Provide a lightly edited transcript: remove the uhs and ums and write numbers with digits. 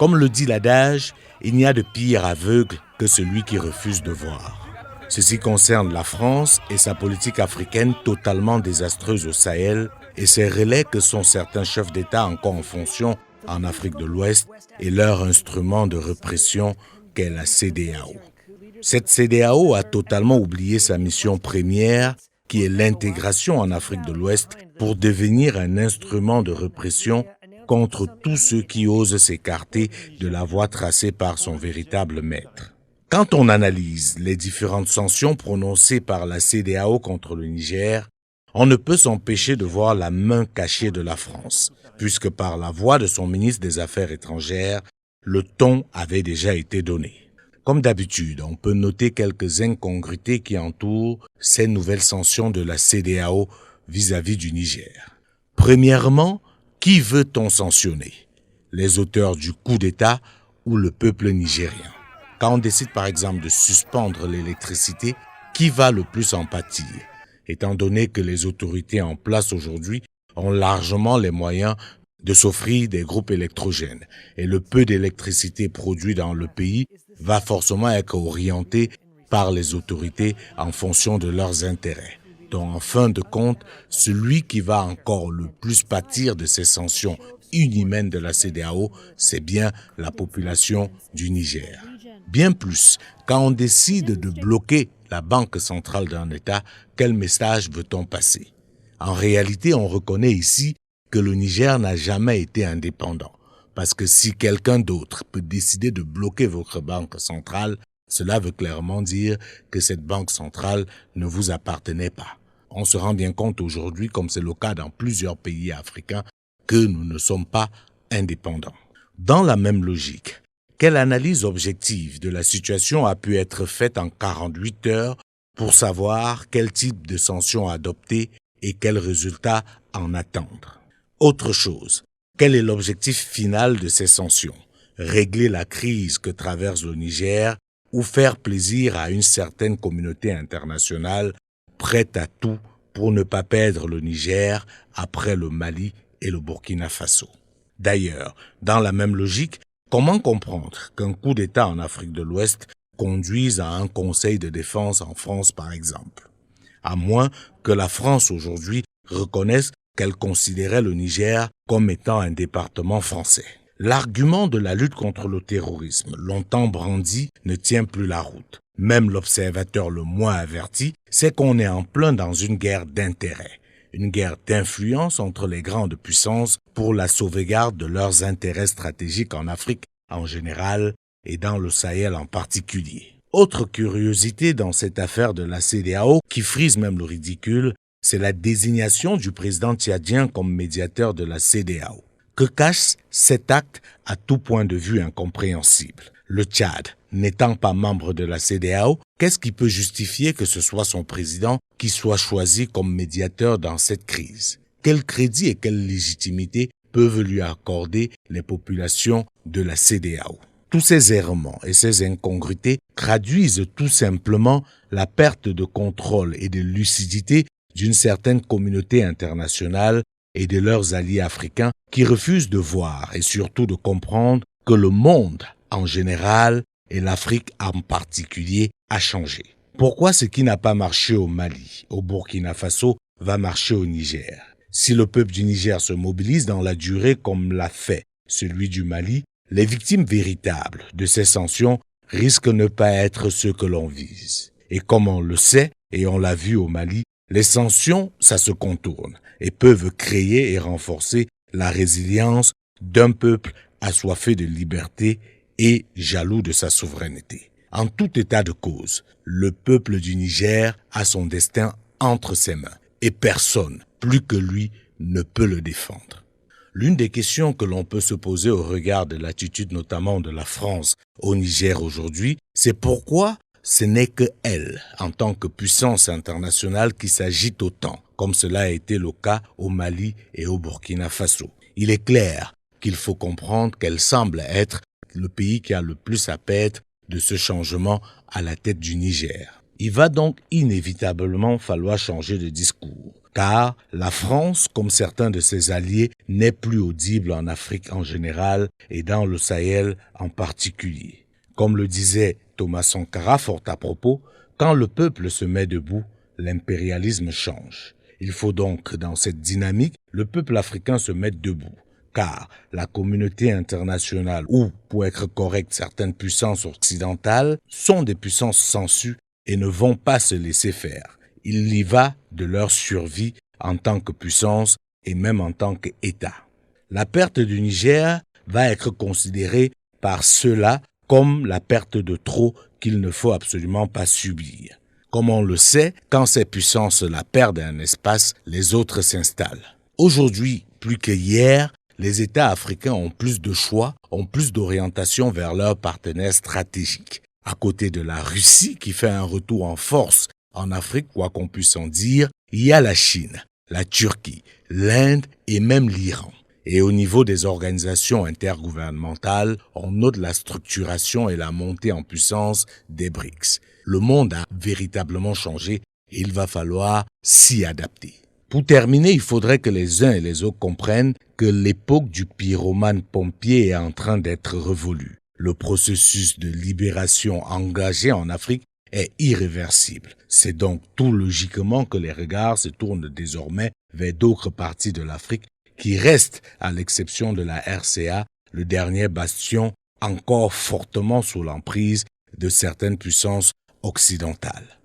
Comme le dit l'adage, il n'y a de pire aveugle que celui qui refuse de voir. Ceci concerne la France et sa politique africaine totalement désastreuse au Sahel et ses relais que sont certains chefs d'État encore en fonction en Afrique de l'Ouest et leur instrument de répression qu'est la CEDEAO. Cette CEDEAO a totalement oublié sa mission première, qui est l'intégration en Afrique de l'Ouest pour devenir un instrument de répression contre tous ceux qui osent s'écarter de la voie tracée par son véritable maître. Quand on analyse les différentes sanctions prononcées par la CEDEAO contre le Niger, on ne peut s'empêcher de voir la main cachée de la France, puisque par la voix de son ministre des Affaires étrangères, le ton avait déjà été donné. Comme d'habitude, on peut noter quelques incongruités qui entourent ces nouvelles sanctions de la CEDEAO vis-à-vis du Niger. Premièrement, qui veut-on sanctionner? Les auteurs du coup d'État ou le peuple nigérien? Quand on décide par exemple de suspendre l'électricité, qui va le plus en pâtir? Étant donné que les autorités en place aujourd'hui ont largement les moyens de s'offrir des groupes électrogènes et le peu d'électricité produit dans le pays va forcément être orienté par les autorités en fonction de leurs intérêts. Donc, en fin de compte, celui qui va encore le plus pâtir de ces sanctions inhumaines de la CEDEAO, c'est bien la population du Niger. Bien plus, quand on décide de bloquer la banque centrale d'un État, quel message veut-on passer? En réalité, on reconnaît ici que le Niger n'a jamais été indépendant. Parce que si quelqu'un d'autre peut décider de bloquer votre banque centrale, cela veut clairement dire que cette banque centrale ne vous appartenait pas. On se rend bien compte aujourd'hui, comme c'est le cas dans plusieurs pays africains, que nous ne sommes pas indépendants. Dans la même logique, quelle analyse objective de la situation a pu être faite en 48 heures pour savoir quel type de sanctions adopter et quels résultats en attendre? Autre chose, quel est l'objectif final de ces sanctions? Régler la crise que traverse le Niger ou faire plaisir à une certaine communauté internationale prête à tout pour ne pas perdre le Niger après le Mali et le Burkina Faso. D'ailleurs, dans la même logique, comment comprendre qu'un coup d'État en Afrique de l'Ouest conduise à un conseil de défense en France par exemple? À moins que la France aujourd'hui reconnaisse qu'elle considérait le Niger comme étant un département français. L'argument de la lutte contre le terrorisme, longtemps brandi, ne tient plus la route. Même l'observateur le moins averti sait qu'on est en plein dans une guerre d'intérêts, une guerre d'influence entre les grandes puissances pour la sauvegarde de leurs intérêts stratégiques en Afrique en général et dans le Sahel en particulier. Autre curiosité dans cette affaire de la CEDEAO qui frise même le ridicule, c'est la désignation du président tchadien comme médiateur de la CEDEAO. Que cache cet acte à tout point de vue incompréhensible? Le Tchad, n'étant pas membre de la CEDEAO, qu'est-ce qui peut justifier que ce soit son président qui soit choisi comme médiateur dans cette crise? Quel crédit et quelle légitimité peuvent lui accorder les populations de la CEDEAO? Tous ces errements et ces incongruités traduisent tout simplement la perte de contrôle et de lucidité d'une certaine communauté internationale et de leurs alliés africains qui refusent de voir et surtout de comprendre que le monde en général et l'Afrique en particulier a changé. Pourquoi ce qui n'a pas marché au Mali, au Burkina Faso, va marcher au Niger? Si le peuple du Niger se mobilise dans la durée comme l'a fait celui du Mali, les victimes véritables de ces sanctions risquent de ne pas être ceux que l'on vise. Et comme on le sait, et on l'a vu au Mali, les sanctions, ça se contourne et peuvent créer et renforcer la résilience d'un peuple assoiffé de liberté et jaloux de sa souveraineté. En tout état de cause, le peuple du Niger a son destin entre ses mains et personne, plus que lui, ne peut le défendre. L'une des questions que l'on peut se poser au regard de l'attitude notamment de la France au Niger aujourd'hui, c'est pourquoi ce n'est que elle, en tant que puissance internationale, qui s'agite autant, comme cela a été le cas au Mali et au Burkina Faso. Il est clair qu'il faut comprendre qu'elle semble être le pays qui a le plus à perdre de ce changement à la tête du Niger. Il va donc inévitablement falloir changer de discours. car la France, comme certains de ses alliés, n'est plus audible en Afrique en général et dans le Sahel en particulier. Comme le disait Thomas Sankara fort à propos, quand le peuple se met debout, l'impérialisme change. Il faut donc, dans cette dynamique, le peuple africain se mette debout, car la communauté internationale, ou, pour être correct, certaines puissances occidentales, sont des puissances sensues et ne vont pas se laisser faire. Il y va de leur survie en tant que puissance et même en tant qu'État. La perte du Niger va être considérée par ceux-là comme la perte de trop qu'il ne faut absolument pas subir. Comme on le sait, quand ces puissances la perdent un espace, les autres s'installent. Aujourd'hui, plus que hier, les États africains ont plus de choix, ont plus d'orientation vers leurs partenaires stratégiques. À côté de la Russie, qui fait un retour en force en Afrique, quoi qu'on puisse en dire, il y a la Chine, la Turquie, l'Inde et même l'Iran. Et au niveau des organisations intergouvernementales, on note la structuration et la montée en puissance des BRICS. Le monde a véritablement changé et il va falloir s'y adapter. Pour terminer, il faudrait que les uns et les autres comprennent que l'époque du pyromane pompier est en train d'être révolue. Le processus de libération engagé en Afrique est irréversible. C'est donc tout logiquement que les regards se tournent désormais vers d'autres parties de l'Afrique qui restent, à l'exception de la RCA, le dernier bastion encore fortement sous l'emprise de certaines puissances occidentales.